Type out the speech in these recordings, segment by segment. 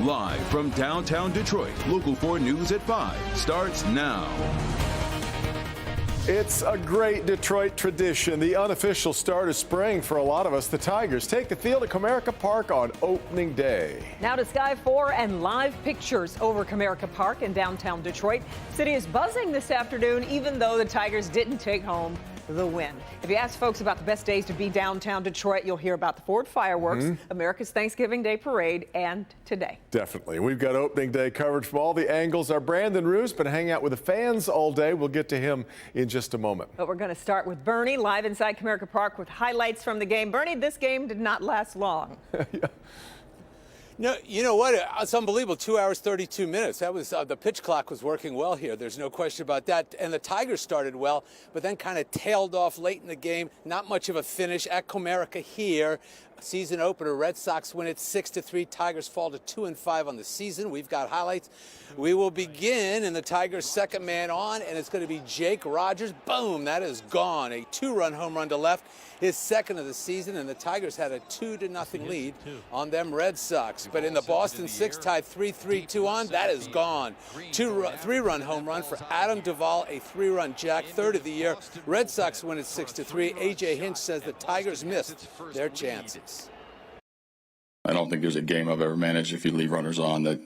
Live from downtown Detroit, Local 4 News at 5 starts now. It's a great Detroit tradition, the unofficial start of spring for a lot of us. The Tigers take the field at Comerica Park on opening day. Now to Sky 4 and live pictures over Comerica Park in downtown Detroit. City is buzzing this afternoon, even though the Tigers didn't take home the win. If you ask folks about the best days to be downtown Detroit, you'll hear about the Ford fireworks, America's Thanksgiving Day Parade, and today. Definitely. We've got opening day coverage from all the angles. Our Brandon Roos been hanging out with the fans all day. We'll get to him in just a moment. But we're going to start with Bernie live inside Comerica Park with highlights from the game. Bernie, this game did not last long. Yeah. No, you know what? It's unbelievable. 2 hours, 32 minutes. That was the pitch clock was working well here. There's no question about that. And the Tigers started well, but then kind of tailed off late in the game. Not much of a finish at Comerica here. Season opener, Red Sox win it 6-3. Tigers fall to 2-5 on the season. We've got highlights. We will begin, and the Tigers' second man on, and it's going to be Jake Rogers. Boom, that is gone. A 2-run home run to left, his second of the season, and the Tigers had a 2-0 lead on them Red Sox. But in the Boston Six tied 3-3-2 on, that is gone. 3-run home run for Adam Duvall, a 3-run jack, third of the year. Red Sox win it 6-3. A.J. Hinch says the Tigers missed their chances. I don't think there's a game I've ever managed if you leave runners on that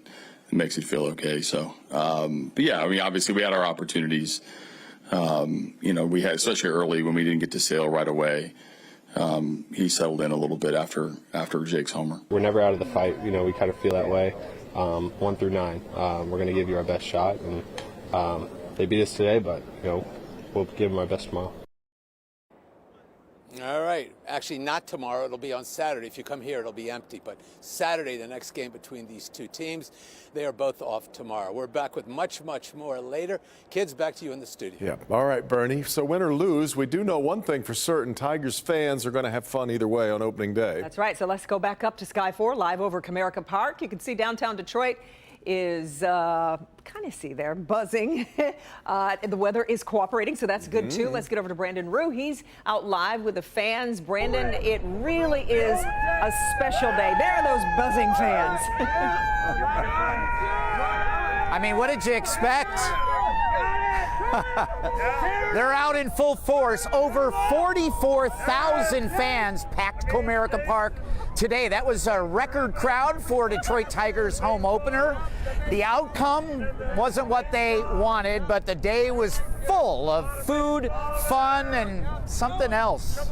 makes it feel okay. So, but yeah, I mean, obviously we had our opportunities. You know, we had, especially early when we didn't get to Sale right away. He settled in a little bit after Jake's homer. We're never out of the fight. You know, we kind of feel that way 1 through 9. We're going to give you our best shot. And they beat us today, but, you know, we'll give them our best tomorrow. All right. Actually, not tomorrow. It'll be on Saturday. If you come here, it'll be empty. But Saturday, the next game between these two teams, they are both off tomorrow. We're back with much, much more later. Kids, back to you in the studio. Yeah. All right, Bernie. So win or lose, we do know one thing for certain. Tigers fans are going to have fun either way on opening day. That's right. So let's go back up to Sky 4 live over Comerica Park. You can see downtown Detroit is kind of see there buzzing. The weather is cooperating, so that's good too. Let's get over to Brandon Rue. He's out live with the fans. Brandon, it really is a special day. There are those buzzing fans. I mean, what did you expect? They're out in full force. Over 44,000 fans packed Comerica Park today. That was a record crowd for Detroit Tigers home opener. The outcome wasn't what they wanted, but the day was full of food, fun, and something else.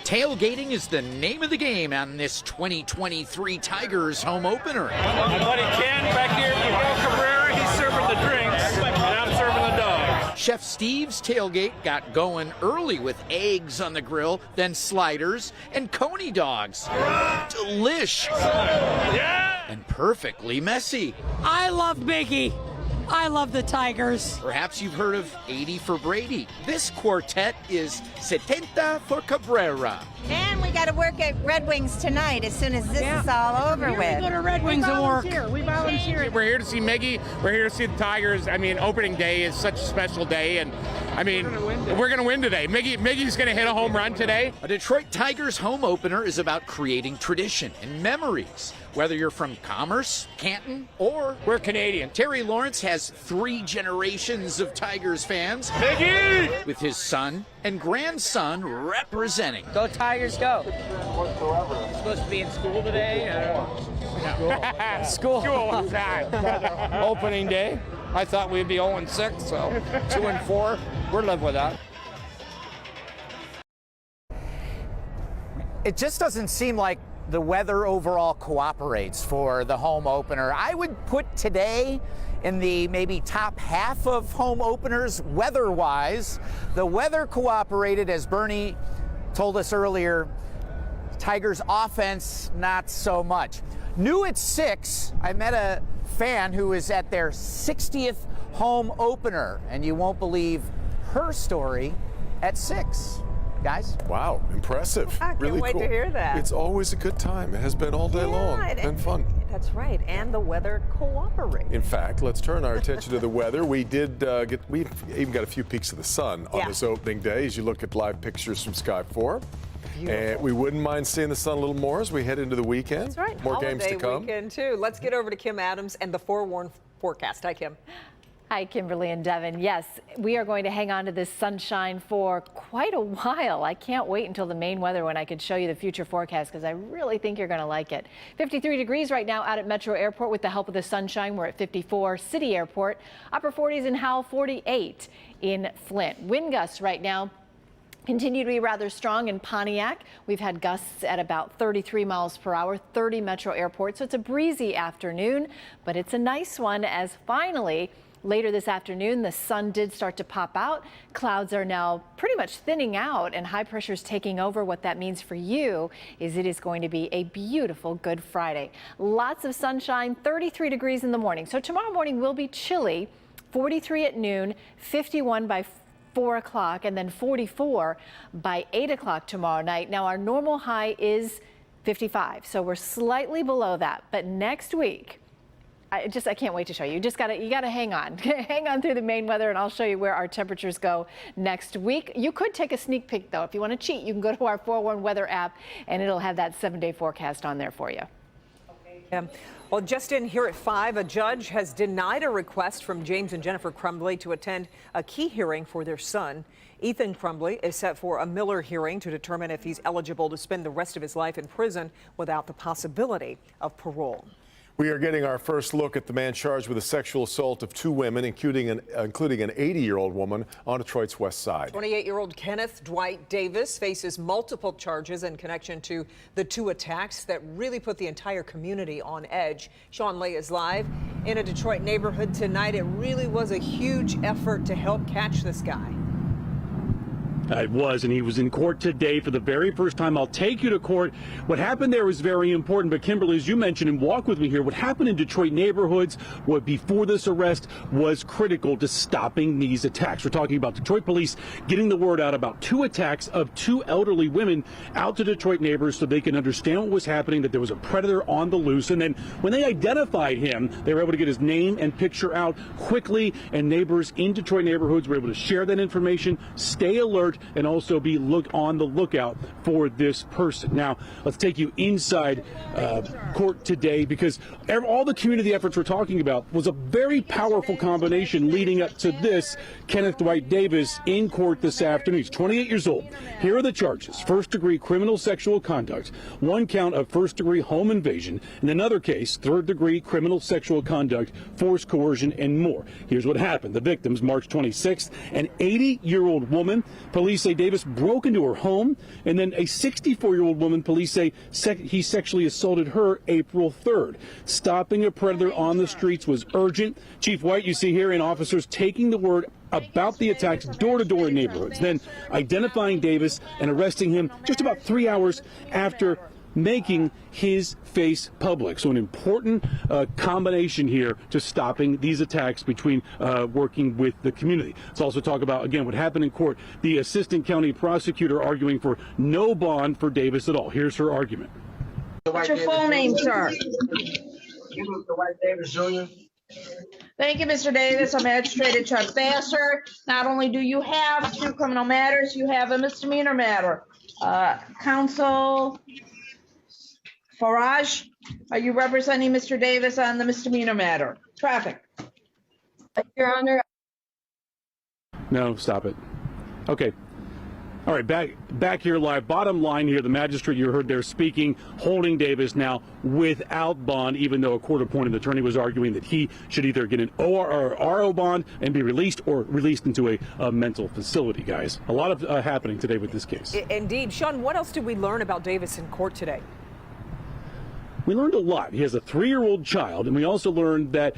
Tailgating is the name of the game on this 2023 Tigers home opener. My buddy Ken back here at Miguel Cabrera, he's serving the drinks, and I'm serving the dogs. Chef Steve's tailgate got going early with eggs on the grill, then sliders and coney dogs. Delish. Yeah! And perfectly messy. I love Biggie. I love the Tigers. Perhaps you've heard of 80 for Brady. This quartet is 70 for Cabrera. And we got to work at Red Wings tonight as soon as this is all over with. We go to Red Wings and work. We volunteer. We're here to see Miggy. We're here to see the Tigers. I mean, opening day is such a special day, and I mean, we're going to win today. Miggy's going to hit a home run today. A Detroit Tigers home opener is about creating tradition and memories. Whether you're from Commerce, Canton, or we're Canadian. Terry Lawrence has 3 generations of Tigers fans. Miggy! With his son and grandson representing. Go Tigers, go. Supposed to be in school today? No. School time. Opening day. I thought we'd be 0-6, so 2-4. We're living with that. It just doesn't seem like the weather overall cooperates for the home opener. I would put today in the maybe top half of home openers weather-wise. The weather cooperated, as Bernie told us earlier. Tigers offense, not so much. New at 6, I met a fan who was at their 60th home opener, and you won't believe her story at 6. Guys? Wow, impressive. I can't really wait cool. to hear that. It's always a good time. It has been all day long. It's been fun. That's right, and the weather cooperates. In fact, let's turn our attention to the weather. We did we even got a few peeks of the sun on this opening day as you look at live pictures from Sky 4. And we wouldn't mind seeing the sun a little more as we head into the weekend. That's right. More Holiday games to come. Weekend too. Let's get over to Kim Adams and the forewarned forecast. Hi, Kim. Hi, Kimberly and Devin. Yes, we are going to hang on to this sunshine for quite a while. I can't wait until the Maine weather when I could show you the future forecast because I really think you're going to like it. 53 degrees right now out at Metro Airport with the help of the sunshine. We're at 54 City Airport, upper 40s in Howell, 48 in Flint. Wind gusts right now continue to be rather strong in Pontiac. We've had gusts at about 33 miles per hour, 30 Metro Airport. So it's a breezy afternoon, but it's a nice one as finally later this afternoon, the sun did start to pop out. Clouds are now pretty much thinning out and high pressure is taking over. What that means for you is it is going to be a beautiful Good Friday. Lots of sunshine, 33 degrees in the morning. So tomorrow morning will be chilly, 43 at noon, 51 by 4 o'clock, and then 44 by 8 o'clock tomorrow night. Now our normal high is 55, so we're slightly below that. But next week, I can't wait to show you. You gotta hang on. Hang on through the Maine weather and I'll show you where our temperatures go next week. You could take a sneak peek though. If you want to cheat, you can go to our 4-1 weather app and it'll have that 7-day forecast on there for you. Well, just in here at 5, a judge has denied a request from James and Jennifer Crumbly to attend a key hearing for their son. Ethan Crumbly is set for a Miller hearing to determine if he's eligible to spend the rest of his life in prison without the possibility of parole. We are getting our first look at the man charged with a sexual assault of 2 women, including an 80-year-old woman on Detroit's west side. 28-year-old Kenneth Dwight Davis faces multiple charges in connection to the 2 attacks that really put the entire community on edge. Sean Lay is live in a Detroit neighborhood tonight. It really was a huge effort to help catch this guy. It was, and he was in court today for the very first time. I'll take you to court. What happened there was very important, but Kimberly, as you mentioned, and walk with me here, what happened in Detroit neighborhoods, what before this arrest was critical to stopping these attacks. We're talking about Detroit police getting the word out about 2 attacks of 2 elderly women out to Detroit neighbors so they can understand what was happening, that there was a predator on the loose. And then when they identified him, they were able to get his name and picture out quickly, and neighbors in Detroit neighborhoods were able to share that information, stay alert, and also be on the lookout for this person. Now, let's take you inside court today, because all the community efforts we're talking about was a very powerful combination leading up to this. Kenneth Dwight Davis in court this afternoon. He's 28 years old. Here are the charges: first-degree criminal sexual conduct, 1 count of first-degree home invasion, and another case, third-degree criminal sexual conduct, force, coercion, and more. Here's what happened. The victims, March 26th, an 80-year-old woman. Police say Davis broke into her home, and then a 64-year-old woman, police say he sexually assaulted her April 3rd. Stopping a predator on the streets was urgent. Chief White, you see here, and officers taking the word about the attacks door-to-door in neighborhoods, then identifying Davis and arresting him just about 3 hours after making his face public. So an important combination here to stopping these attacks between working with the community. Let's also talk about, again, what happened in court. The assistant county prosecutor arguing for no bond for Davis at all. Here's her argument. What's your full name, sir? Dwight Davis Jr. Thank you, Mr. Davis. I'm Magistrate Judge Vassar. Not only do you have 2 criminal matters, you have a misdemeanor matter. Counsel Farage, are you representing Mr. Davis on the misdemeanor matter? Traffic. Your Honor. No, stop it. Okay. All right, back here live. Bottom line here, the magistrate you heard there speaking, holding Davis now without bond, even though a court-appointed attorney was arguing that he should either get an OR or RO bond and be released, or released into a mental facility, guys. A lot of happening today with this case. Indeed. Sean, what else did we learn about Davis in court today? We learned a lot. He has a 3-year-old child, and we also learned that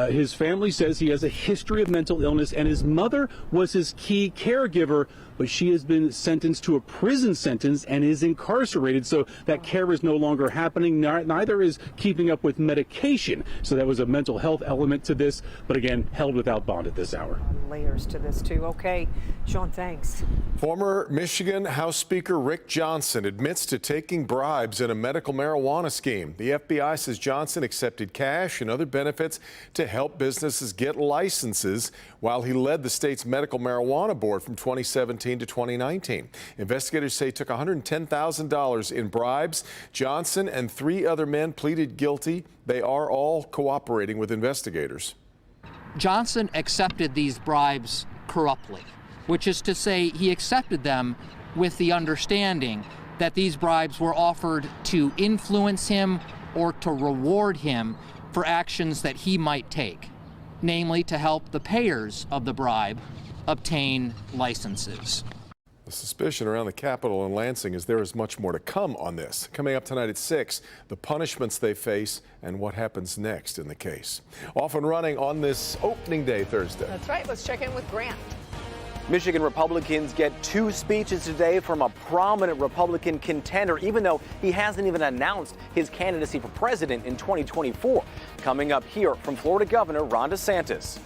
his family says he has a history of mental illness, and his mother was his key caregiver, but she has been sentenced to a prison sentence and is incarcerated, so that care is no longer happening. Neither is keeping up with medication, so that was a mental health element to this, but again, held without bond at this hour. Layers to this, too. Okay, Sean, thanks. Former Michigan House Speaker Rick Johnson admits to taking bribes in a medical marijuana scheme. The FBI says Johnson accepted cash and other benefits to help businesses get licenses while he led the state's medical marijuana board from 2017 to 2019. Investigators say he took $110,000 in bribes. Johnson and 3 other men pleaded guilty. They are all cooperating with investigators. Johnson accepted these bribes corruptly, which is to say he accepted them with the understanding that these bribes were offered to influence him or to reward him for actions that he might take, namely to help the payers of the bribe obtain licenses. The suspicion around the Capitol in Lansing is there is much more to come on this. Coming up tonight at 6, the punishments they face and what happens next in the case. Off and running on this opening day Thursday. That's right. Let's check in with Grant. Michigan Republicans get 2 speeches today from a prominent Republican contender, even though he hasn't even announced his candidacy for president in 2024. Coming up here from Florida Governor Ron DeSantis.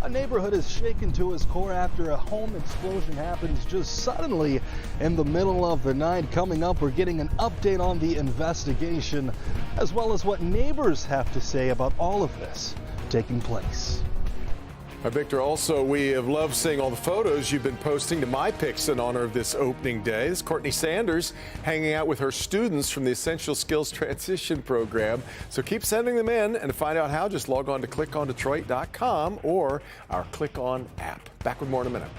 A neighborhood is shaken to its core after a home explosion happens just suddenly in the middle of the night. Coming up, we're getting an update on the investigation, as well as what neighbors have to say about all of this taking place. Victor, also, we have loved seeing all the photos you've been posting to My Picks in honor of this opening day. This is Courtney Sanders hanging out with her students from the Essential Skills Transition Program. So keep sending them in, and to find out how, just log on to clickondetroit.com or our Click On app. Back with more in a minute.